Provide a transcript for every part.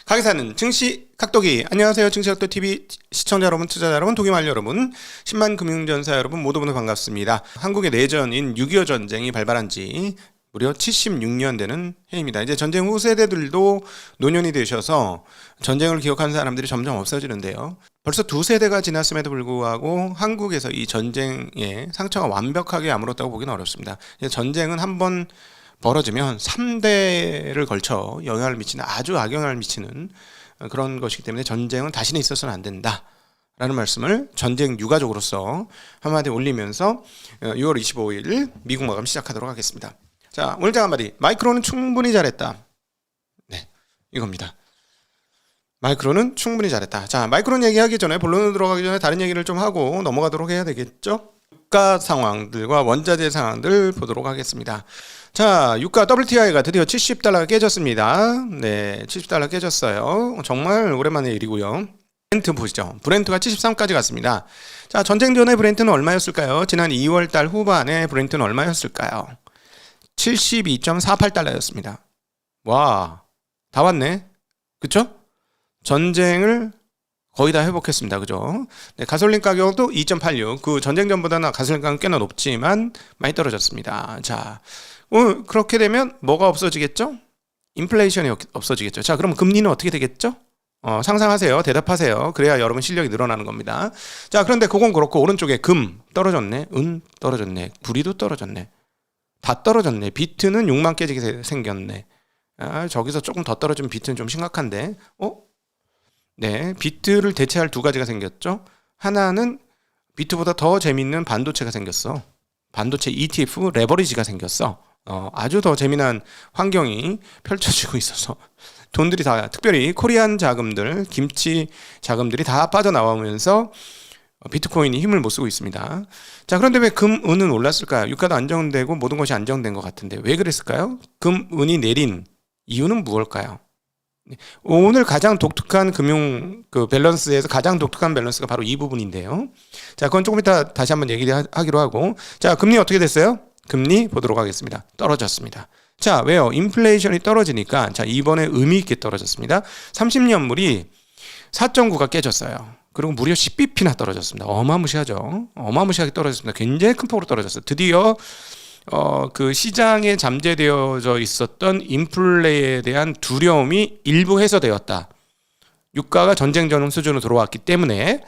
가게사는 증시 각도기. 안녕하세요. 증시각도TV 시청자 여러분, 투자자 여러분, 도기말 여러분, 10만 금융전사 여러분 모두 반갑습니다. 한국의 내전인 6.25 전쟁이 발발한 지 무려 76년 되는 해입니다. 이제 전쟁 후 세대들도 노년이 되셔서 전쟁을 기억하는 사람들이 점점 없어지는데요. 벌써 두 세대가 지났음에도 불구하고 한국에서 이 전쟁의 상처가 완벽하게 아물었다고 보기는 어렵습니다. 전쟁은 한번 벌어지면 3대를 걸쳐 영향을 미치는, 아주 악영향을 미치는 그런 것이기 때문에 전쟁은 다시는 있어서는 안 된다 라는 말씀을 전쟁 유가족으로서 한마디 올리면서 6월 25일 미국 마감 시작하도록 하겠습니다. 자, 오늘 장 한마디. 마이크론은 충분히 잘했다. 네, 이겁니다. 마이크론은 충분히 잘했다. 자, 마이크론 얘기하기 전에, 본론으로 들어가기 전에 다른 얘기를 좀 하고 넘어가도록 해야 되겠죠? 유가 상황들과 원자재 상황들 보도록 하겠습니다. 자, 유가 WTI가 드디어 70달러가 깨졌습니다. 네, 70달러 깨졌어요. 정말 오랜만의 일이고요. 브렌트 보시죠. 브렌트가 73까지 갔습니다. 자, 전쟁 전에 브렌트는 얼마였을까요? 지난 2월 달 후반에 브렌트는 얼마였을까요? 72.48달러였습니다. 와, 다 왔네. 그쵸? 전쟁을 거의 다 회복했습니다. 그죠? 네, 가솔린 가격도 2.86. 그 전쟁 전보다는 가솔린 가격은 꽤나 높지만 많이 떨어졌습니다. 자, 그렇게 되면 뭐가 없어지겠죠? 인플레이션이 없어지겠죠. 자, 그럼 금리는 어떻게 되겠죠? 상상하세요. 대답하세요. 그래야 여러분 실력이 늘어나는 겁니다. 자, 그런데 그건 그렇고 오른쪽에 금 떨어졌네. 은 떨어졌네. 구리도 떨어졌네. 다 떨어졌네. 비트는 6만 깨지게 생겼네. 저기서 조금 더 떨어지면 비트는 좀 심각한데. 네, 비트를 대체할 두 가지가 생겼죠. 하나는 비트보다 더 재밌는 반도체가 생겼어. 반도체 ETF 레버리지가 생겼어. 아주 더 재미난 환경이 펼쳐지고 있어서 돈들이 다, 특별히 코리안 자금들, 김치 자금들이 다 빠져나오면서 비트코인이 힘을 못 쓰고 있습니다. 자, 그런데 왜 금, 은은 올랐을까요? 유가도 안정되고 모든 것이 안정된 것 같은데 왜 그랬을까요? 금, 은이 내린 이유는 무엇일까요? 오늘 가장 독특한 금융 밸런스에서 가장 독특한 밸런스가 바로 이 부분인데요. 자, 그건 조금 이따 다시 한번 얘기하기로 하고. 자, 금리 어떻게 됐어요? 금리 보도록 하겠습니다. 떨어졌습니다. 자, 왜요? 인플레이션이 떨어지니까, 자, 이번에 의미 있게 떨어졌습니다. 30년물이 4.9가 깨졌어요. 그리고 무려 10bp나 떨어졌습니다. 어마무시하죠. 어마무시하게 떨어졌습니다. 굉장히 큰 폭으로 떨어졌어요. 드디어 그 시장에 잠재되어져 있었던 인플레에 대한 두려움이 일부 해소되었다. 유가가 전쟁 전후 수준으로 들어왔기 때문에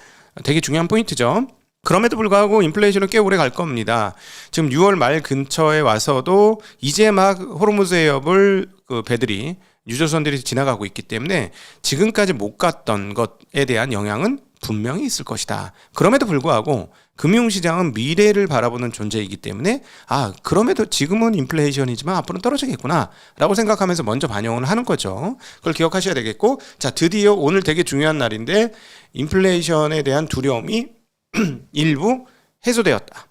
되게 중요한 포인트죠. 그럼에도 불구하고 인플레이션은 꽤 오래 갈 겁니다. 지금 6월 말 근처에 와서도 이제 막 호르무즈 해협을 그 배들이, 유조선들이 지나가고 있기 때문에 지금까지 못 갔던 것에 대한 영향은 분명히 있을 것이다. 그럼에도 불구하고 금융시장은 미래를 바라보는 존재이기 때문에 그럼에도 지금은 인플레이션이지만 앞으로는 떨어지겠구나 라고 생각하면서 먼저 반영을 하는 거죠. 그걸 기억하셔야 되겠고, 자, 드디어 오늘 되게 중요한 날인데 인플레이션에 대한 두려움이 일부 해소되었다.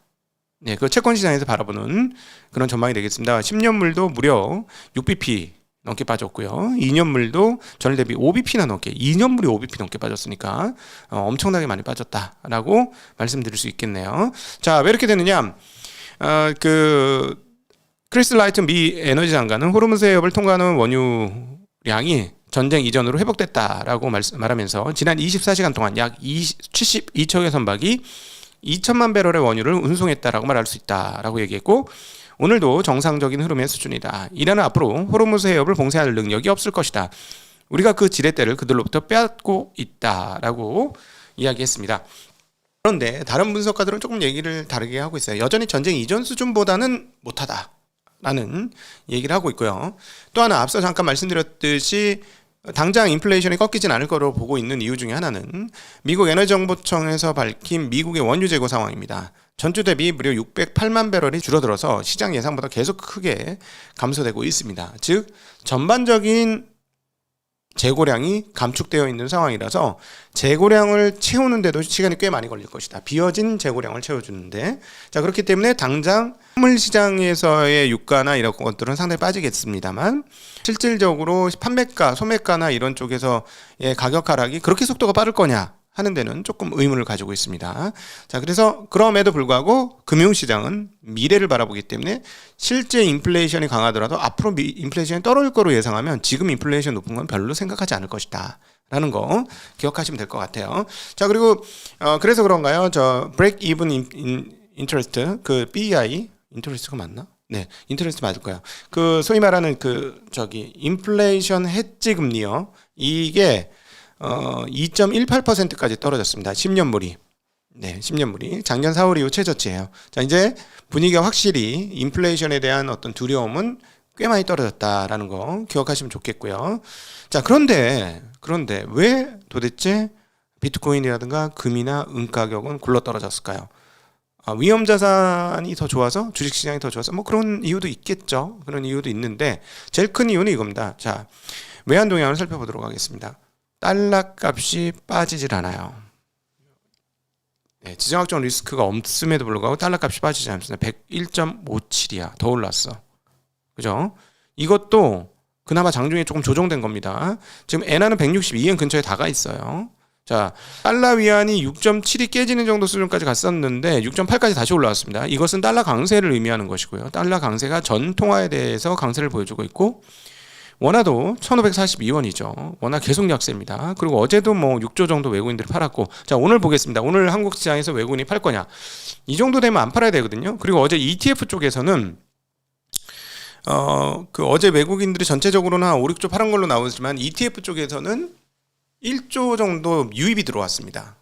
네, 그 채권시장에서 바라보는 그런 전망이 되겠습니다. 10년물도 무려 6bp 넘게 빠졌고요. 2년물도 전일 대비 5bp나 넘게, 2년물이 5bp 넘게 빠졌으니까 엄청나게 많이 빠졌다라고 말씀드릴 수 있겠네요. 자, 왜 이렇게 되느냐? 크리스 라이튼 미 에너지 장관은 호르무즈 해협을 통과하는 원유량이 전쟁 이전으로 회복됐다라고 말하면서 지난 24시간 동안 약 72척의 선박이 2천만 배럴의 원유를 운송했다라고 말할 수 있다라고 얘기했고, 오늘도 정상적인 흐름의 수준이다. 이란은 앞으로 호르무즈 해협을 봉쇄할 능력이 없을 것이다. 우리가 그 지렛대를 그들로부터 빼앗고 있다라고 이야기했습니다. 그런데 다른 분석가들은 조금 얘기를 다르게 하고 있어요. 여전히 전쟁 이전 수준보다는 못하다라는 얘기를 하고 있고요. 또 하나 앞서 잠깐 말씀드렸듯이 당장 인플레이션이 꺾이진 않을 거로 보고 있는 이유 중에 하나는 미국 에너지정보청에서 밝힌 미국의 원유 재고 상황입니다. 전주 대비 무려 608만 배럴이 줄어들어서 시장 예상보다 계속 크게 감소되고 있습니다. 즉 전반적인 재고량이 감축되어 있는 상황이라서 재고량을 채우는데도 시간이 꽤 많이 걸릴 것이다. 비어진 재고량을 채워주는데, 자, 그렇기 때문에 당장 선물 시장에서의 유가나 이런 것들은 상당히 빠지겠습니다만 실질적으로 판매가, 소매가나 이런 쪽에서의 가격 하락이 그렇게 속도가 빠를 거냐 하는 데는 조금 의문을 가지고 있습니다. 자, 그래서 그럼에도 불구하고 금융시장은 미래를 바라보기 때문에 실제 인플레이션이 강하더라도 앞으로 인플레이션이 떨어질 거로 예상하면 지금 인플레이션 높은 건 별로 생각하지 않을 것이다 라는 거 기억하시면 될 것 같아요. 자, 그리고 그래서 그런가요? 저 break even interest, 그 BEI 인터레스트가 맞나? 네, 인터레스트 맞을 거예요. 그 소위 말하는 그 저기 인플레이션 해지 금리요. 이게 2.18%까지 떨어졌습니다. 10년물이. 네, 10년물이 작년 4월 이후 최저치예요. 자, 이제 분위기가 확실히 인플레이션에 대한 어떤 두려움은 꽤 많이 떨어졌다라는 거 기억하시면 좋겠고요. 자, 그런데 왜 도대체 비트코인이라든가 금이나 은 가격은 굴러 떨어졌을까요? 위험 자산이 더 좋아서, 주식시장이 더 좋아서, 뭐 그런 이유도 있겠죠. 그런 이유도 있는데 제일 큰 이유는 이겁니다. 자, 외환 동향을 살펴보도록 하겠습니다. 달러 값이 빠지질 않아요. 네, 지정학적 리스크가 없음에도 불구하고 달러 값이 빠지지 않습니다. 101.57이야. 더 올랐어. 그죠? 이것도 그나마 장중에 조금 조정된 겁니다. 지금 엔화는 162엔 근처에 다가 있어요. 자, 달러 위안이 6.7이 깨지는 정도 수준까지 갔었는데 6.8까지 다시 올라왔습니다. 이것은 달러 강세를 의미하는 것이고요. 달러 강세가 전 통화에 대해서 강세를 보여주고 있고, 원화도 1542원이죠. 원화 계속 약세입니다. 그리고 어제도 뭐 6조 정도 외국인들이 팔았고, 자, 오늘 보겠습니다. 오늘 한국 시장에서 외국인이 팔 거냐? 이 정도 되면 안 팔아야 되거든요. 그리고 어제 ETF 쪽에서는 그 어제 외국인들이 전체적으로는 한 5, 6조 팔은 걸로 나오지만 ETF 쪽에서는 1조 정도 유입이 들어왔습니다.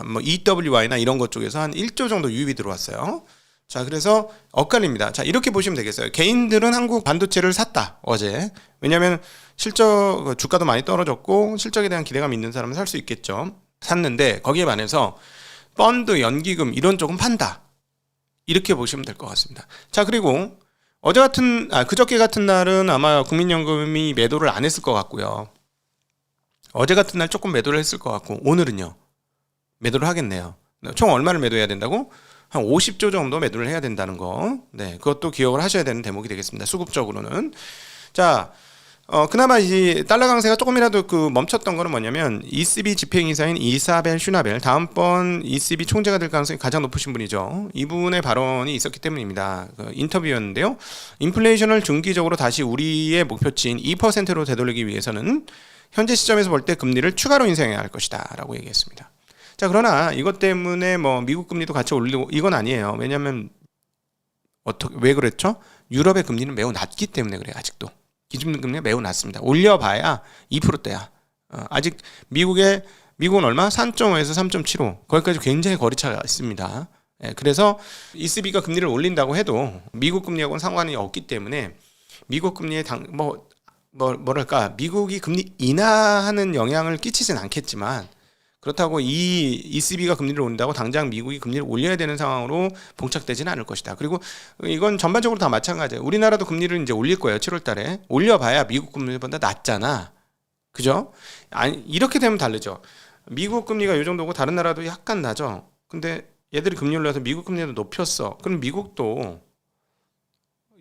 뭐 EWY나 이런 것 쪽에서 한 1조 정도 유입이 들어왔어요. 자, 그래서 엇갈립니다. 자, 이렇게 보시면 되겠어요. 개인들은 한국 반도체를 샀다, 어제. 왜냐하면 실적, 주가도 많이 떨어졌고 실적에 대한 기대감이 있는 사람은 살 수 있겠죠. 샀는데 거기에 반해서 펀드, 연기금 이런 쪽은 판다, 이렇게 보시면 될 것 같습니다. 자, 그리고 그저께 같은 날은 아마 국민연금이 매도를 안 했을 것 같고요. 어제 같은 날 조금 매도를 했을 것 같고, 오늘은요 매도를 하겠네요. 총 얼마를 매도해야 된다고? 한 50조 정도 매도를 해야 된다는 거. 네, 그것도 기억을 하셔야 되는 대목이 되겠습니다. 수급적으로는. 자, 그나마 이 달러 강세가 조금이라도 그 멈췄던 거는 뭐냐면 ECB 집행이사인 이사벨 슈나벨, 다음번 ECB 총재가 될 가능성이 가장 높으신 분이죠. 이분의 발언이 있었기 때문입니다. 그 인터뷰였는데요. 인플레이션을 중기적으로 다시 우리의 목표치인 2%로 되돌리기 위해서는 현재 시점에서 볼 때 금리를 추가로 인상해야 할 것이다 라고 얘기했습니다. 자, 그러나 이것 때문에 뭐 미국 금리도 같이 올리고 이건 아니에요. 왜냐하면 왜 그랬죠? 유럽의 금리는 매우 낮기 때문에 그래요. 아직도 기준금리 금리가 매우 낮습니다. 올려봐야 2%대야. 아직 미국은 얼마? 3.5에서 3.75, 거기까지 굉장히 거리차가 있습니다. 그래서 ECB가 금리를 올린다고 해도 미국 금리하고는 상관이 없기 때문에 미국 금리에 뭐랄까, 미국이 금리 인하하는 영향을 끼치진 않겠지만, 그렇다고 이 ECB가 금리를 올린다고 당장 미국이 금리를 올려야 되는 상황으로 봉착되지는 않을 것이다. 그리고 이건 전반적으로 다 마찬가지예요. 우리나라도 금리를 이제 올릴 거예요. 7월 달에. 올려봐야 미국 금리보다 낮잖아. 그죠? 아니, 이렇게 되면 다르죠. 미국 금리가 이 정도고 다른 나라도 약간 나죠. 근데 얘들이 금리 올려서 미국 금리도 높였어. 그럼 미국도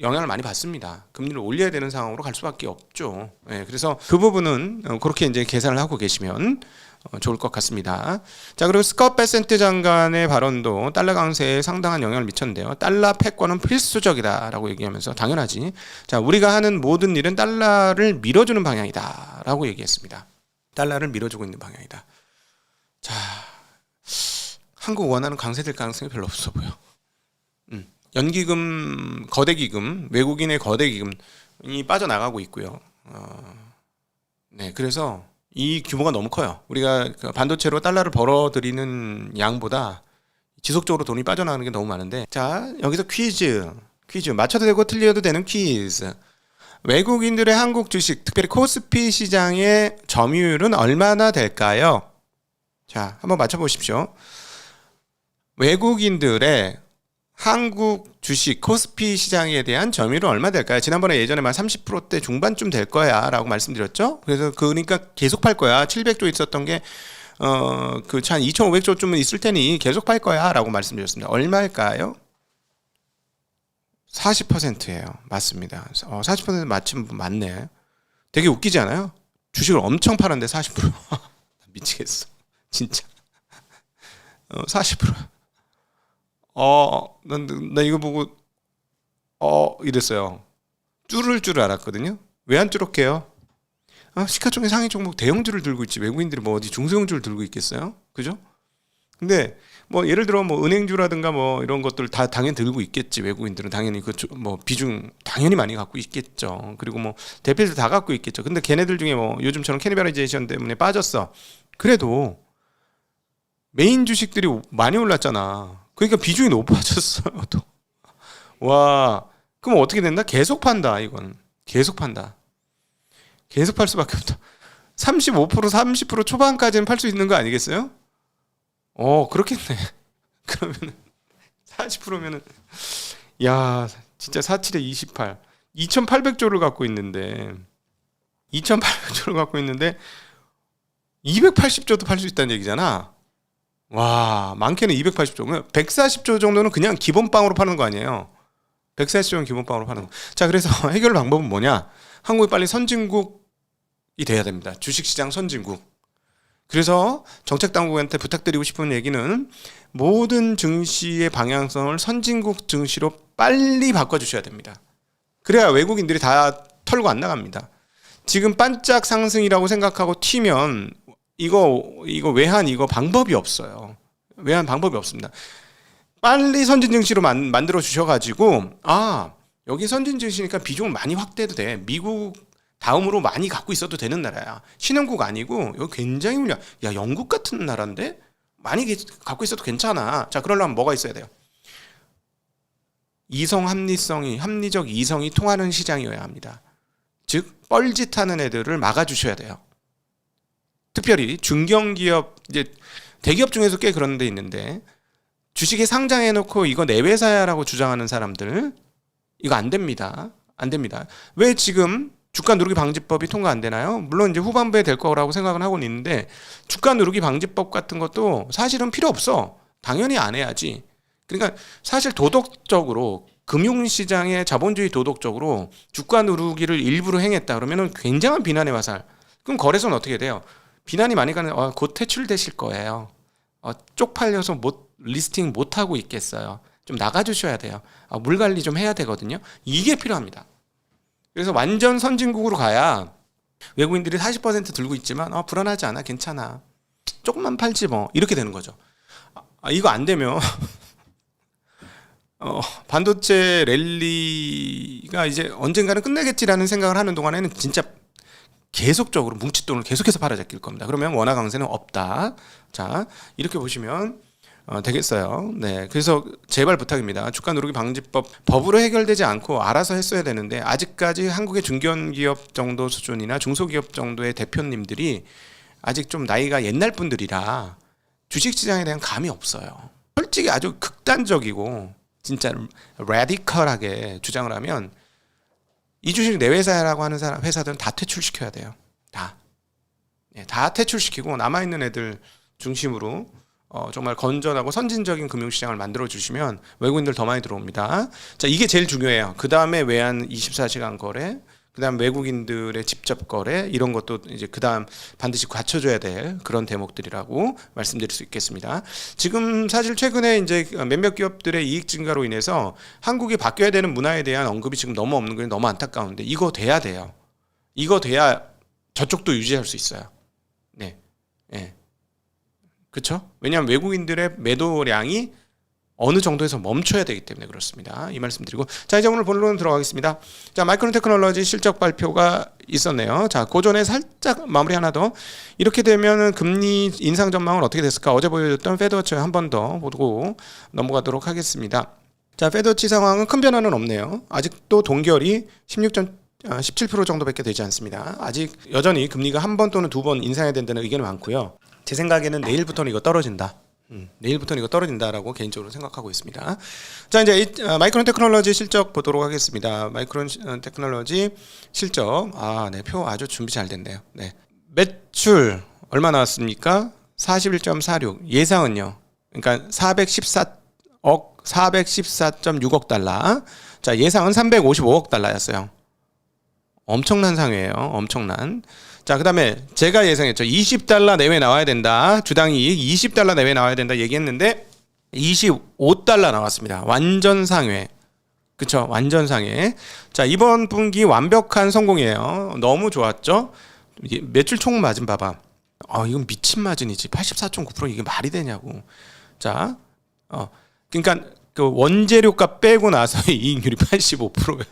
영향을 많이 받습니다. 금리를 올려야 되는 상황으로 갈 수밖에 없죠. 네, 그래서 그 부분은 그렇게 이제 계산을 하고 계시면 좋을 것 같습니다. 자, 그리고 스콧 베센트 장관의 발언도 달러 강세에 상당한 영향을 미쳤는데요. 달러 패권은 필수적이다라고 얘기하면서, 당연하지. 자, 우리가 하는 모든 일은 달러를 밀어주는 방향이다라고 얘기했습니다. 달러를 밀어주고 있는 방향이다. 자, 한국 원화는 강세될 가능성이 별로 없어 보여. 연기금, 거대기금, 외국인의 거대기금이 빠져나가고 있고요. 네, 그래서 이 규모가 너무 커요. 우리가 반도체로 달러를 벌어들이는 양보다 지속적으로 돈이 빠져나가는 게 너무 많은데, 자, 여기서 퀴즈 맞춰도 되고 틀려도 되는 퀴즈. 외국인들의 한국 주식, 특별히 코스피 시장의 점유율은 얼마나 될까요? 자, 한번 맞춰보십시오. 외국인들의 한국 주식 코스피 시장에 대한 점유율은 얼마 될까요? 지난번에 예전에 막 30%대 중반쯤 될 거야 라고 말씀드렸죠. 그래서 그러니까 계속 팔 거야. 700조 있었던 게 한 2,500조쯤은 있을 테니 계속 팔 거야 라고 말씀드렸습니다. 얼마일까요? 40%예요. 맞습니다. 40% 맞힌 분 맞네. 되게 웃기지 않아요? 주식을 엄청 파는데 40%. 미치겠어. 진짜. 40%. 나 이거 보고 이랬어요. 뚫을 줄 알았거든요. 왜 안 뚫었게요? 시가총액 상위 종목 대형주를 들고 있지 외국인들이 뭐 어디 중소형주를 들고 있겠어요? 그죠? 근데 뭐 예를 들어 뭐 은행주라든가 뭐 이런 것들 다 당연히 들고 있겠지. 외국인들은 당연히 그 뭐 비중 당연히 많이 갖고 있겠죠. 그리고 뭐 대표들 다 갖고 있겠죠. 근데 걔네들 중에 뭐 요즘처럼 캐니발라이제이션 때문에 빠졌어. 그래도 메인 주식들이 많이 올랐잖아. 그러니까 비중이 높아졌어요. 또. 와, 그럼 어떻게 된다? 계속 판다. 이건 계속 판다. 계속 팔 수밖에 없다. 35% 30% 초반까지는 팔 수 있는 거 아니겠어요? 그렇겠네. 그러면 40%면은 야, 진짜 47에 28. 2,800조를 갖고 있는데 2,800조를 갖고 있는데 280조도 팔 수 있다는 얘기잖아. 와, 많게는 280조. 140조 정도는 그냥 기본빵으로 파는 거 아니에요. 140조는 기본빵으로 파는 거. 자, 그래서 해결 방법은 뭐냐? 한국이 빨리 선진국이 돼야 됩니다. 주식시장 선진국. 그래서 정책당국한테 부탁드리고 싶은 얘기는 모든 증시의 방향성을 선진국 증시로 빨리 바꿔주셔야 됩니다. 그래야 외국인들이 다 털고 안 나갑니다. 지금 반짝 상승이라고 생각하고 튀면 이거 외환 이거 방법이 없어요. 외환 방법이 없습니다. 빨리 선진 증시로 만들어 주셔가지고 여기 선진 증시니까 비중을 많이 확대해도 돼. 미국 다음으로 많이 갖고 있어도 되는 나라야. 신흥국 아니고 여기 굉장히 훌륭. 야, 영국 같은 나라인데 많이 갖고 있어도 괜찮아. 자, 그러려면 뭐가 있어야 돼요? 합리적 이성이 통하는 시장이어야 합니다. 즉 뻘짓하는 애들을 막아주셔야 돼요. 특별히 중견기업, 이제 대기업 중에서 꽤 그런 데 있는데 주식에 상장해놓고 이거 내 회사야라고 주장하는 사람들 이거 안 됩니다. 안 됩니다. 왜 지금 주가 누르기 방지법이 통과 안 되나요? 물론 이제 후반부에 될 거라고 생각은 하고는 있는데 주가 누르기 방지법 같은 것도 사실은 필요 없어. 당연히 안 해야지. 그러니까 사실 도덕적으로 금융시장의 자본주의 도덕적으로 주가 누르기를 일부러 행했다 그러면은 굉장한 비난의 화살. 그럼 거래소는 어떻게 돼요? 비난이 많이 가는 곧 퇴출되실 거예요. 쪽팔려서 리스팅 못 하고 있겠어요. 좀 나가주셔야 돼요. 물 관리 좀 해야 되거든요. 이게 필요합니다. 그래서 완전 선진국으로 가야 외국인들이 40% 들고 있지만 불안하지 않아, 괜찮아, 조금만 팔지 뭐 이렇게 되는 거죠. 이거 안 되면 반도체 랠리가 이제 언젠가는 끝나겠지라는 생각을 하는 동안에는 진짜 계속적으로 뭉칫돈을 계속해서 팔아제낄 겁니다. 그러면 원화 강세는 없다. 자, 이렇게 보시면 되겠어요. 네, 그래서 제발 부탁입니다. 주가 누르기 방지법 법으로 해결되지 않고 알아서 했어야 되는데 아직까지 한국의 중견기업 정도 수준이나 중소기업 정도의 대표님들이 아직 좀 나이가 옛날 분들이라 주식시장에 대한 감이 없어요. 솔직히 아주 극단적이고 진짜 라디컬하게 주장을 하면 이 주식 내 회사라고 하는 회사들은 다 퇴출시켜야 돼요. 다 퇴출시키고 남아있는 애들 중심으로 정말 건전하고 선진적인 금융시장을 만들어 주시면 외국인들 더 많이 들어옵니다. 자, 이게 제일 중요해요. 그 다음에 외환 24시간 거래, 그 다음 외국인들의 직접 거래, 이런 것도 이제 그 다음 반드시 갖춰줘야 될 그런 대목들이라고 말씀드릴 수 있겠습니다. 지금 사실 최근에 이제 몇몇 기업들의 이익 증가로 인해서 한국이 바뀌어야 되는 문화에 대한 언급이 지금 너무 없는 게 너무 안타까운데 이거 돼야 돼요. 이거 돼야 저쪽도 유지할 수 있어요. 네. 그렇죠? 왜냐하면 외국인들의 매도량이 어느 정도에서 멈춰야 되기 때문에 그렇습니다. 이 말씀 드리고, 자, 이제 오늘 본론 들어가겠습니다. 자, 마이크론 테크놀로지 실적 발표가 있었네요. 자, 그 전에 살짝 마무리 하나 더. 이렇게 되면은 금리 인상 전망은 어떻게 됐을까? 어제 보여줬던 페드워치 한 번 더 보고 넘어가도록 하겠습니다. 자, 페드워치 상황은 큰 변화는 없네요. 아직도 동결이 17% 정도밖에 되지 않습니다. 아직 여전히 금리가 한 번 또는 두 번 인상해야 된다는 의견이 많고요. 제 생각에는 내일부터는 이거 떨어진다. 내일부터는 이거 떨어진다라고 개인적으로 생각하고 있습니다. 자, 이제 마이크론 테크놀로지 실적 보도록 하겠습니다. 마이크론 테크놀로지 실적. 네, 표 아주 준비 잘 됐네요. 네. 매출 얼마 나왔습니까? 41.46. 예상은요. 그러니까 414.6억 달러. 자, 예상은 355억 달러였어요. 엄청난 상회예요. 엄청난. 자, 그다음에 제가 예상했죠. 20달러 내외 나와야 된다. 주당 이익 20달러 내외 나와야 된다 얘기했는데 25달러 나왔습니다. 완전 상회. 그쵸? 완전 상회. 자, 이번 분기 완벽한 성공이에요. 너무 좋았죠? 매출 총 마진 봐봐. 이건 미친 마진이지. 84.9% 이게 말이 되냐고. 자, 그러니까 그 원재료값 빼고 나서 이익률이 85%야.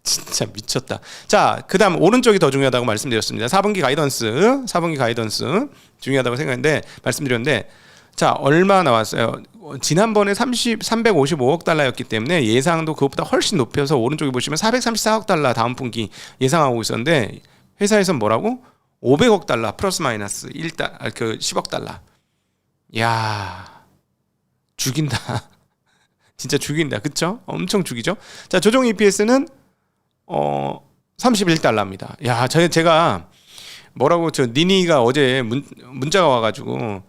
진짜 미쳤다. 자, 그다음 오른쪽이 더 중요하다고 말씀드렸습니다. 4분기 가이던스 중요하다고 생각했는데 말씀드렸는데, 자, 얼마 나왔어요? 지난번에 355억 달러였기 때문에 예상도 그것보다 훨씬 높여서 오른쪽에 보시면 434억 달러 다음 분기 예상하고 있었는데, 회사에서는 뭐라고? 500억 달러 플러스 마이너스 10억 달러. 야, 죽인다. 진짜 죽인다. 그쵸? 엄청 죽이죠? 자, 조정 EPS는 31달러입니다. 야, 제가 뭐라고, 니니가 어제 문자가 와가지고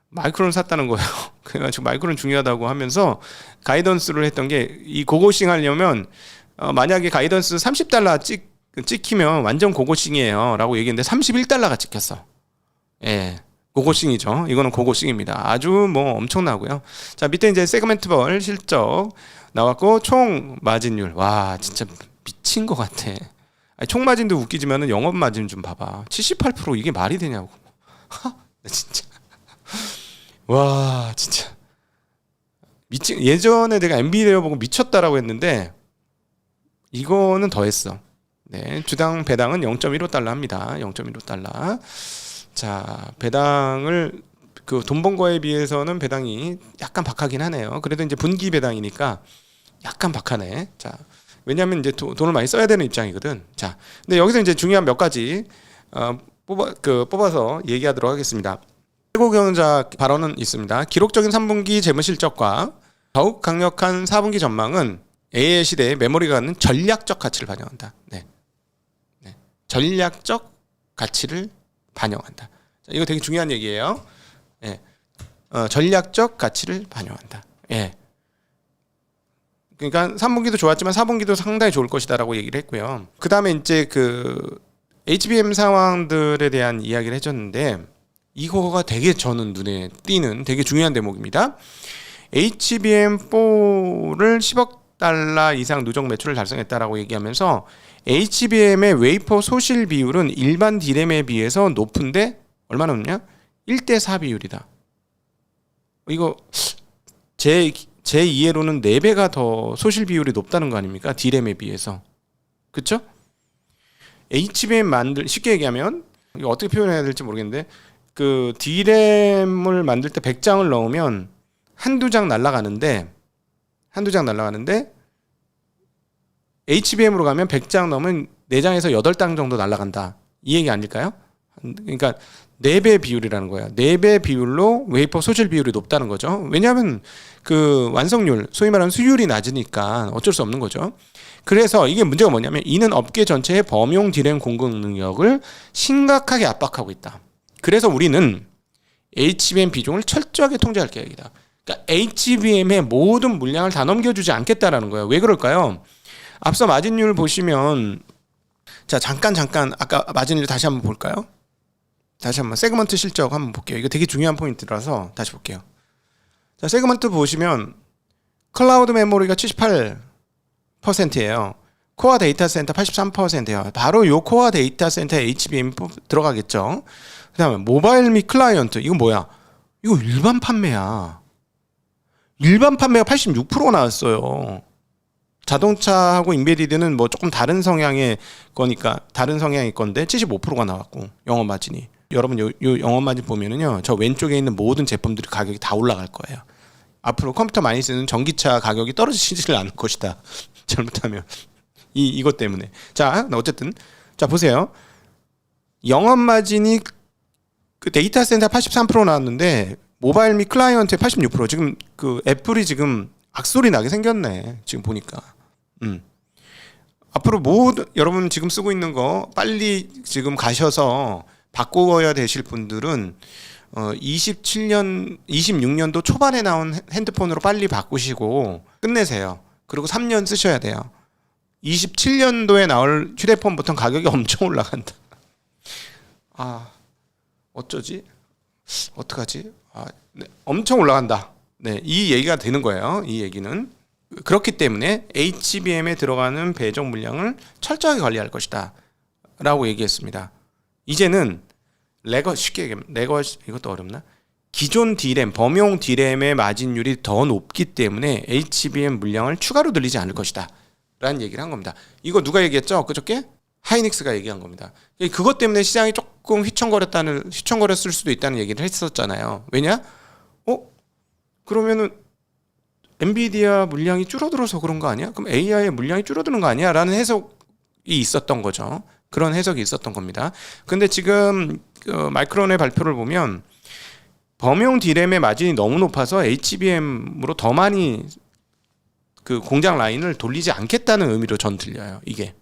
마이크론 샀다는 거예요. 그래가지고 마이크론 중요하다고 하면서 가이던스를 했던 게, 이 고고싱 하려면 만약에 가이던스 30달러 찍히면 완전 고고싱이에요 라고 얘기했는데 31달러가 찍혔어. 예, 고고싱이죠. 이거는 고고싱입니다. 아주 뭐 엄청나고요. 자, 밑에 이제 세그멘트별 실적 나왔고, 총 마진율, 와 진짜 미친 것 같아. 총 마진도 웃기지만은 영업 마진 좀 봐봐. 78%. 이게 말이 되냐고. 진짜. 와, 진짜 미친. 예전에 내가 엔비디아 보고 미쳤다라고 했는데 이거는 더 했어. 네, 주당 배당은 0.15달러 합니다. 0.15달러. 자, 배당을 그 돈 번 거에 비해서는 배당이 약간 박하긴 하네요. 그래도 이제 분기 배당이니까 약간 박하네. 자, 왜냐하면 이제 돈을 많이 써야 되는 입장이거든. 자, 근데 여기서 이제 중요한 몇 가지 뽑아서 얘기하도록 하겠습니다. 최고 경영자 발언은 있습니다. 기록적인 3분기 재무실적과 더욱 강력한 4분기 전망은 AI 시대의 메모리가 갖는 전략적 가치를 반영한다. 네. 전략적 가치를 반영한다. 자, 이거 되게 중요한 얘기예요. 네. 전략적 가치를 반영한다. 예. 그러니까 3분기도 좋았지만 4분기도 상당히 좋을 것이다라고 얘기를 했고요. 그 다음에 이제 그 HBM 상황들에 대한 이야기를 해줬는데, 이거가 되게 저는 눈에 띄는 되게 중요한 대목입니다. HBM4를 10억 달러 이상 누적 매출을 달성했다라고 얘기하면서 HBM의 웨이퍼 소실 비율은 일반 D램에 비해서 높은데 얼마나 높냐? 1대4 비율이다. 이거 제 이해로는 4배가 더 소실 비율이 높다는 거 아닙니까? D램에 비해서. 그쵸? HBM 쉽게 얘기하면, 이거 어떻게 표현해야 될지 모르겠는데, 그 D램을 만들 때 100장을 넣으면 한두 장 날아가는데 HBM으로 가면 100장 넣으면 4장에서 8장 정도 날아간다. 이 얘기 아닐까요? 그러니까 4배 비율이라는 거야. 4배 비율로 웨이퍼 소실 비율이 높다는 거죠. 왜냐하면 그 완성률, 소위 말하는 수율이 낮으니까 어쩔 수 없는 거죠. 그래서 이게 문제가 뭐냐면, 이는 업계 전체의 범용 D램 공급 능력을 심각하게 압박하고 있다. 그래서 우리는 HBM 비중을 철저하게 통제할 계획이다. 그러니까 HBM의 모든 물량을 다 넘겨주지 않겠다라는 거예요. 왜 그럴까요? 앞서 마진율 보시면, 자, 잠깐 아까 마진율 다시 한번 볼까요? 다시 한번 세그먼트 실적 한번 볼게요. 이거 되게 중요한 포인트라서 다시 볼게요. 자, 세그먼트 보시면 클라우드 메모리가 78%예요. 코어 데이터 센터 83%예요. 바로 요 코어 데이터 센터에 HBM 들어가겠죠. 그다음에 모바일 및 클라이언트, 이건 뭐야? 이거 일반 판매야. 일반 판매가 86%가 나왔어요. 자동차하고 인베디드는 뭐 조금 다른 성향의 거니까 다른 성향일 건데 75%가 나왔고, 영업 마진이. 여러분 요 영업 마진 보면은요, 저 왼쪽에 있는 모든 제품들이 가격이 다 올라갈 거예요. 앞으로 컴퓨터 많이 쓰는 전기차 가격이 떨어지지를 않을 것이다. 잘못하면 이것 때문에. 자, 어쨌든 자 보세요. 영업 마진이 그 데이터 센터 83% 나왔는데 모바일 및 클라이언트에 86%. 지금 그 애플이 지금 악소리 나게 생겼네. 지금 보니까. 앞으로 모두 여러분 지금 쓰고 있는 거 빨리 지금 가셔서 바꿔야 되실 분들은 26년도 초반에 나온 핸드폰으로 빨리 바꾸시고 끝내세요. 그리고 3년 쓰셔야 돼요. 27년도에 나올 휴대폰부터 가격이 엄청 올라간다. 아, 어쩌지? 어떡하지? 네, 엄청 올라간다. 네, 이 얘기가 되는 거예요. 이 얘기는. 그렇기 때문에 HBM에 들어가는 배정 물량을 철저하게 관리할 것이다 라고 얘기했습니다. 이제는 쉽게 얘기하면 이것도 어렵나? 기존 D램, 범용 D램의 마진율이 더 높기 때문에 HBM 물량을 추가로 늘리지 않을 것이다 라는 얘기를 한 겁니다. 이거 누가 얘기했죠? 그저께? 하이닉스가 얘기한 겁니다. 그것 때문에 시장이 조금 휘청거렸을 수도 있다는 얘기를 했었잖아요. 왜냐? 그러면은 엔비디아 물량이 줄어들어서 그런 거 아니야? 그럼 AI의 물량이 줄어드는 거 아니야? 라는 해석이 있었던 거죠. 그런 해석이 있었던 겁니다. 근데 지금 마이크론의 발표를 보면 범용 D램의 마진이 너무 높아서 HBM으로 더 많이 그 공장 라인을 돌리지 않겠다는 의미로 전 들려요. 이게.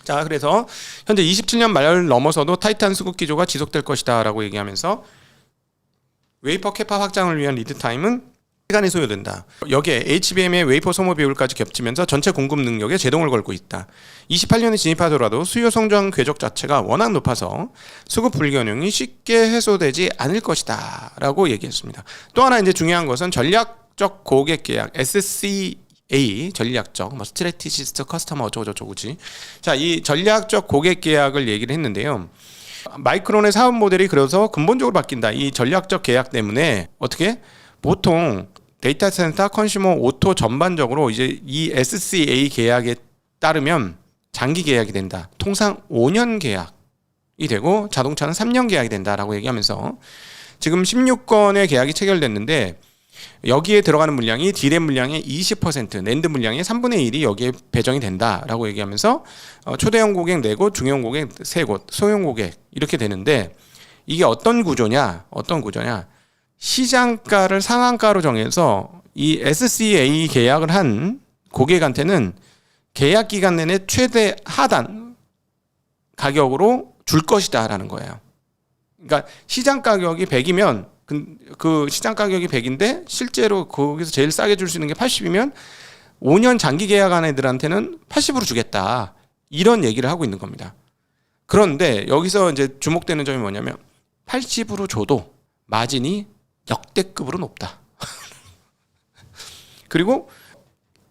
자, 그래서 현재 27년 말을 넘어서도 타이트한 수급 기조가 지속될 것이다 라고 얘기하면서 웨이퍼 캐파 확장을 위한 리드 타임은 시간이 소요된다. 여기에 HBM의 웨이퍼 소모 비율까지 겹치면서 전체 공급 능력에 제동을 걸고 있다. 28년에 진입하더라도 수요 성장 궤적 자체가 워낙 높아서 수급 불균형이 쉽게 해소되지 않을 것이다 라고 얘기했습니다. 또 하나 이제 중요한 것은 전략적 고객 계약 SCA 전략적 스트래티지스트 커스터머 어쩌고저쩌고지. 자, 이 전략적 고객 계약을 얘기를 했는데요. 마이크론의 사업 모델이 그래서 근본적으로 바뀐다. 이 전략적 계약 때문에 어떻게? 보통 데이터 센터, 컨슈머, 오토 전반적으로 이제 이 SCA 계약에 따르면 장기 계약이 된다. 통상 5년 계약이 되고 자동차는 3년 계약이 된다라고 얘기하면서 지금 16건의 계약이 체결됐는데 여기에 들어가는 물량이 D램 물량의 20%, 낸드 물량의 3분의 1이 여기에 배정이 된다라고 얘기하면서 초대형 고객 4곳, 중형 고객 3곳, 소형 고객 이렇게 되는데 이게 어떤 구조냐? 시장가를 상한가로 정해서 이 SCA 계약을 한 고객한테는 계약 기간 내내 최대 하단 가격으로 줄 것이다 라는 거예요. 그러니까 시장 가격이 100이면 그 시장 가격이 100인데 실제로 거기서 제일 싸게 줄 수 있는 게 80이면 5년 장기 계약한 애들한테는 80으로 주겠다. 이런 얘기를 하고 있는 겁니다. 그런데 여기서 이제 주목되는 점이 뭐냐면 80으로 줘도 마진이 역대급으로 높다. 그리고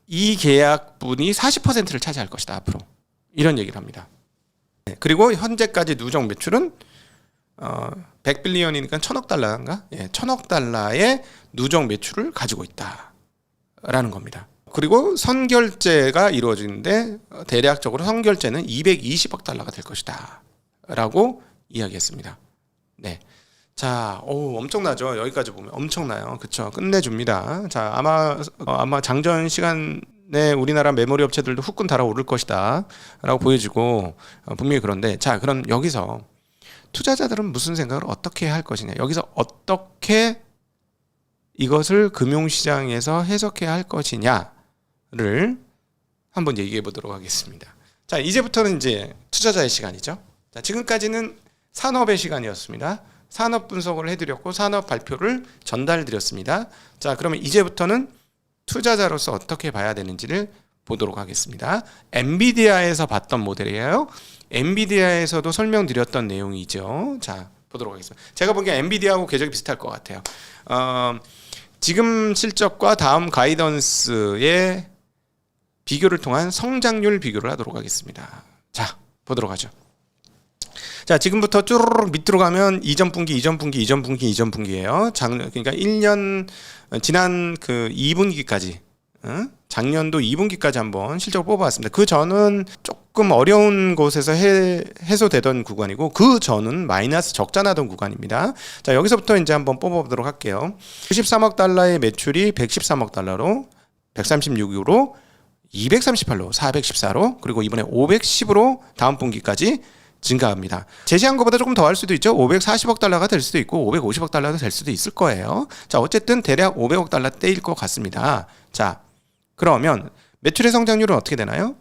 이 계약분이 40%를 차지할 것이다 앞으로. 이런 얘기를 합니다. 그리고 현재까지 누적 매출은 100빌리언이니까 1000억 달러인가? 1000억 달러의 누적 매출을 가지고 있다라는 겁니다. 그리고 선결제가 이루어지는데 대략적으로 선결제는 220억 달러가 될 것이다 라고 이야기했습니다. 네. 자, 엄청나죠. 여기까지 보면 엄청나요. 그쵸? 끝내줍니다. 자, 아마 장전 시간에 우리나라 메모리 업체들도 후끈 달아오를 것이다 라고 보여지고 분명히 그런데, 자, 그럼 여기서 투자자들은 무슨 생각을 어떻게 할 것이냐, 여기서 어떻게 이것을 금융시장에서 해석해야 할 것이냐를 한번 얘기해 보도록 하겠습니다. 자, 이제부터는 이제 투자자의 시간이죠. 자, 지금까지는 산업의 시간이었습니다. 산업 분석을 해드렸고 산업 발표를 전달드렸습니다. 자, 그러면 이제부터는 투자자로서 어떻게 봐야 되는지를 보도록 하겠습니다. 엔비디아에서 봤던 모델이에요. 엔비디아에서도 설명드렸던 내용이죠. 자, 보도록 하겠습니다. 제가 보기엔 엔비디아하고 궤적이 비슷할 것 같아요. 지금 실적과 다음 가이던스의 비교를 통한 성장률 비교를 하도록 하겠습니다. 자, 보도록 하죠. 자, 지금부터 쭈르륵 밑으로 가면 이전 분기예요. 그러니까 1년 지난 그 2분기까지, 작년도 2분기까지 한번 실적을 뽑아봤습니다. 그 전은 조금 어려운 곳에서 해소되던 구간이고 그 전은 마이너스 적자 나던 구간입니다. 자, 여기서부터 이제 한번 뽑아보도록 할게요. 93억 달러의 매출이 113억 달러로 136으로 238로 414로 그리고 이번에 510으로 다음 분기까지 증가합니다. 제시한 것보다 조금 더 할 수도 있죠. 540억 달러가 될 수도 있고 550억 달러가 될 수도 있을 거예요. 자, 어쨌든 대략 500억 달러대일 것 같습니다. 자, 그러면 매출의 성장률은 어떻게 되나요?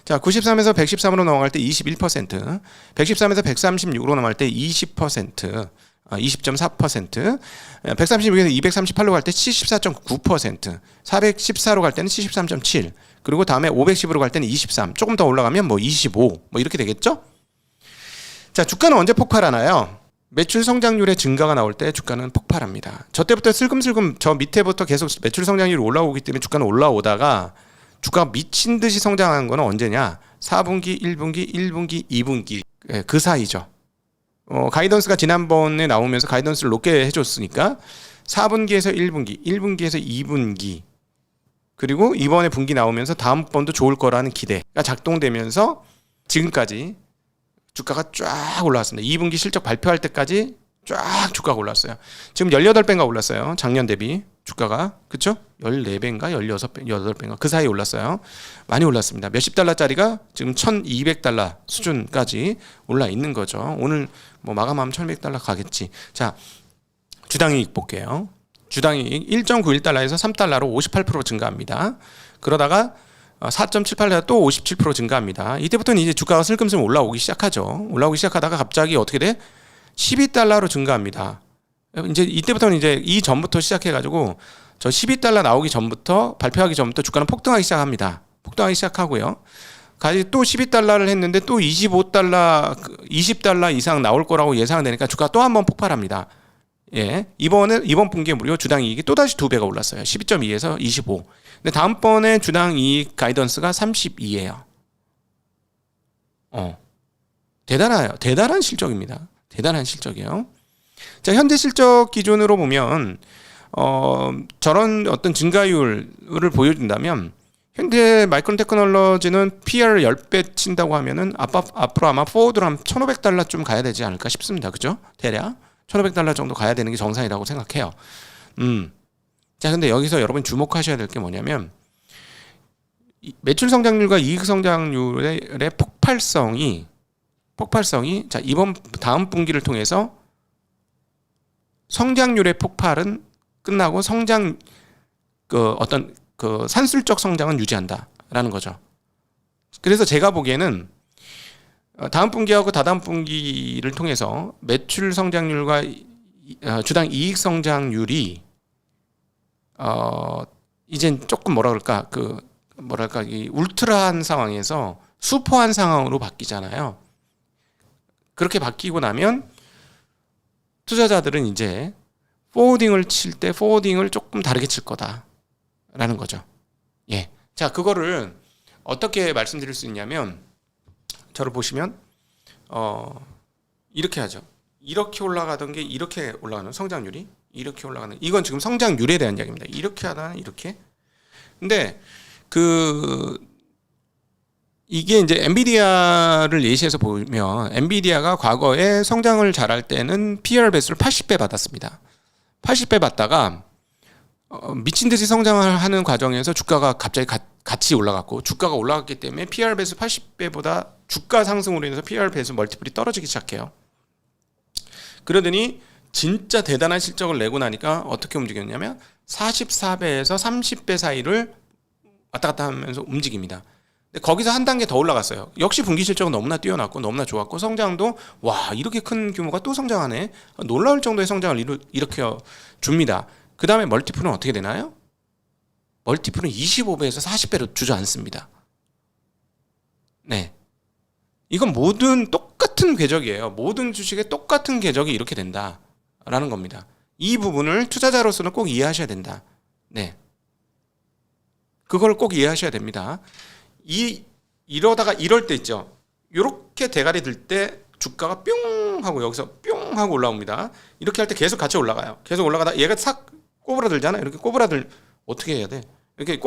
자, 93에서 113으로 넘어갈 때 21%, 113에서 136으로 넘어갈 때 20%, 20.4%, 136에서 238로 갈 때 74.9%, 414로 갈 때는 73.7%. 그리고 다음에 510으로 갈 때는 23, 조금 더 올라가면 뭐 25, 뭐 이렇게 되겠죠? 자, 주가는 언제 폭발하나요? 매출 성장률의 증가가 나올 때 주가는 폭발합니다. 저 때부터 슬금슬금 저 밑에부터 계속 매출 성장률이 올라오기 때문에 주가는 올라오다가 주가가 미친 듯이 성장한 거는 언제냐? 4분기, 1분기, 1분기, 2분기 그 사이죠. 가이던스가 지난번에 나오면서 가이던스를 높게 해줬으니까 4분기에서 1분기, 1분기에서 2분기, 그리고 이번에 분기 나오면서 다음번도 좋을 거라는 기대가 작동되면서 지금까지 주가가 쫙 올라왔습니다. 2분기 실적 발표할 때까지 쫙 주가가 올랐어요. 지금 18배인가 올랐어요. 작년 대비 주가가. 그쵸? 14배인가 16배, 8배인가 그 사이에 올랐어요. 많이 올랐습니다. 몇십 달러짜리가 지금 1200달러 수준까지 올라 있는 거죠. 오늘 뭐 마감하면 1200달러 가겠지. 자, 주당이익 볼게요. 주당이익 1.91달러에서 3달러로 58% 증가합니다. 그러다가 4.78달러 또 57% 증가합니다. 이때부터는 이제 주가가 슬금슬금 올라오기 시작하죠. 올라오기 시작하다가 갑자기 어떻게 돼? 12달러로 증가합니다. 이제 이때부터는 이제 이 전부터 시작해가지고 저 12달러 나오기 전부터 발표하기 전부터 주가는 폭등하기 시작합니다. 폭등하기 시작하고요. 또 12달러를 했는데 또 25달러, 20달러 이상 나올 거라고 예상되니까 주가가 또 한 번 폭발합니다. 예, 이번 분기에 무려 주당 이익이 또다시 2배가 올랐어요. 12.2에서 25. 근데 다음번에 주당 이익 가이던스가 32예요. 대단한 실적입니다. 대단한 실적이에요. 자, 현재 실적 기준으로 보면 저런 어떤 증가율을 보여준다면 현대 마이크론 테크놀로지는 PR을 10배 친다고 하면은 앞으로 아마 포워드로 한 1,500달러쯤 가야 되지 않을까 싶습니다. 그죠? 대략 1,500달러 정도 가야 되는 게 정상이라고 생각해요. 자, 근데 여기서 여러분 주목하셔야 될 게 뭐냐면 매출 성장률과 이익 성장률의 폭발성이 자, 다음 분기를 통해서 성장률의 폭발은 끝나고 어떤 산술적 성장은 유지한다라는 거죠. 그래서 제가 보기에는 다음 분기하고 다다음 분기를 통해서 매출 성장률과 주당 이익 성장률이 이젠 조금 이 울트라한 상황에서 슈퍼한 상황으로 바뀌잖아요. 그렇게 바뀌고 나면 투자자들은 이제 포워딩을 칠 때 포워딩을 조금 다르게 칠 거다라는 거죠. 예. 자, 그거를 어떻게 말씀드릴 수 있냐면 저를 보시면 이렇게 하죠. 이렇게 올라가던 게 이렇게 올라가는 성장률이 이렇게 올라가는, 이건 지금 성장률에 대한 이야기입니다. 이렇게 하다가 이렇게. 근데 이게 이제 엔비디아를 예시해서 보면 엔비디아가 과거에 성장을 잘할 때는 PR 배수를 80배 받았습니다. 80배 받다가 미친 듯이 성장을 하는 과정에서 주가가 갑자기 같이 올라갔고, 주가가 올라갔기 때문에 PR 배수 80배보다 주가 상승으로 인해서 PR 배수 멀티플이 떨어지기 시작해요. 그러더니 진짜 대단한 실적을 내고 나니까 어떻게 움직였냐면 44배에서 30배 사이를 왔다 갔다 하면서 움직입니다. 근데 거기서 한 단계 더 올라갔어요. 역시 분기 실적은 너무나 뛰어났고 너무나 좋았고 성장도 와, 이렇게 큰 규모가 또 성장하네, 놀라울 정도의 성장을 일으켜 줍니다. 그 다음에 멀티플은 어떻게 되나요? 멀티플은 25배에서 40배로 주저앉습니다. 네, 이건 모든 똑같은 궤적이에요. 모든 주식의 똑같은 궤적이 이렇게 된다라는 겁니다. 이 부분을 투자자로서는 꼭 이해하셔야 된다. 네, 그걸 꼭 이해하셔야 됩니다. 이러다가 이럴 때 있죠. 이렇게 대가리 들 때 주가가 뿅 하고 여기서 뿅 하고 올라옵니다. 이렇게 할 때 계속 같이 올라가요. 계속 올라가다 얘가 싹 꼬부라들잖아요. 이렇게 어떻게 해야 돼? 이렇게 얘가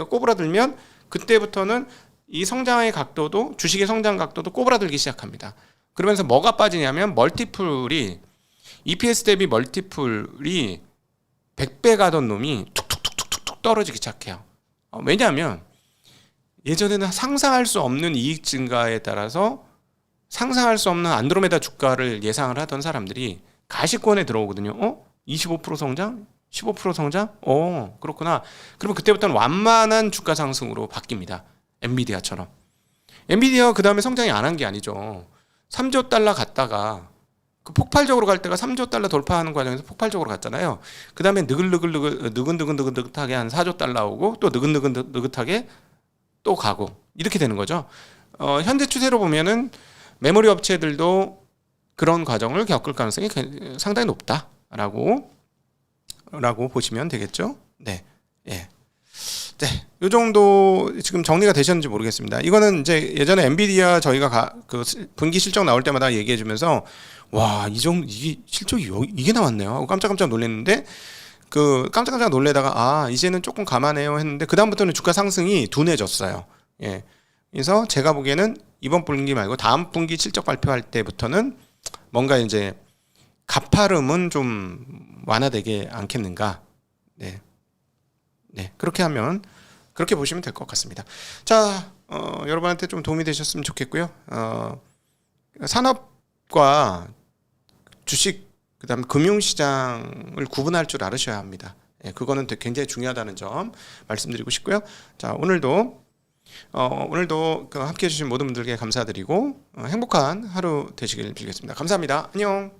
꼬부라들면 그때부터는 이 성장의 각도도, 주식의 성장 각도도 꼬부라들기 시작합니다. 그러면서 뭐가 빠지냐면 멀티플이, EPS 대비 멀티플이 100배 가던 놈이 툭툭툭툭툭 떨어지기 시작해요. 왜냐하면 예전에는 상상할 수 없는 이익 증가에 따라서 상상할 수 없는 안드로메다 주가를 예상을 하던 사람들이 가시권에 들어오거든요. 25% 성장? 15% 성장? 그렇구나. 그러면 그때부터는 완만한 주가 상승으로 바뀝니다. 엔비디아처럼. 엔비디아가 그 다음에 성장이 안 한 게 아니죠. 3조 달러 갔다가 그 폭발적으로 갈 때가 3조 달러 돌파하는 과정에서 폭발적으로 갔잖아요. 그 다음에 느긋느긋하게 한 4조 달러 오고 또 느긋하게 또 가고 이렇게 되는 거죠. 현재 추세로 보면은 메모리 업체들도 그런 과정을 겪을 가능성이 상당히 높다라고 보시면 되겠죠. 네, 예. 네, 요 정도 지금 정리가 되셨는지 모르겠습니다. 이거는 이제 예전에 엔비디아 저희가 그 분기 실적 나올 때마다 얘기해 주면서 와, 이게 실적이 이게 나왔네요 하고 깜짝깜짝 놀랐는데 그 깜짝깜짝 놀래다가 아, 이제는 조금 감안해요 했는데 그다음부터는 주가 상승이 둔해졌어요. 예. 그래서 제가 보기에는 이번 분기 말고 다음 분기 실적 발표할 때부터는 뭔가 이제 가파름은 좀 완화되게 않겠는가. 네. 네, 그렇게 하면 그렇게 보시면 될 것 같습니다. 자, 여러분한테 좀 도움이 되셨으면 좋겠고요. 산업과 주식 그다음에 금융시장을 구분할 줄 알으셔야 합니다. 예, 그거는 굉장히 중요하다는 점 말씀드리고 싶고요. 자, 오늘도 그 함께해 주신 모든 분들께 감사드리고 행복한 하루 되시길 빌겠습니다. 감사합니다. 안녕.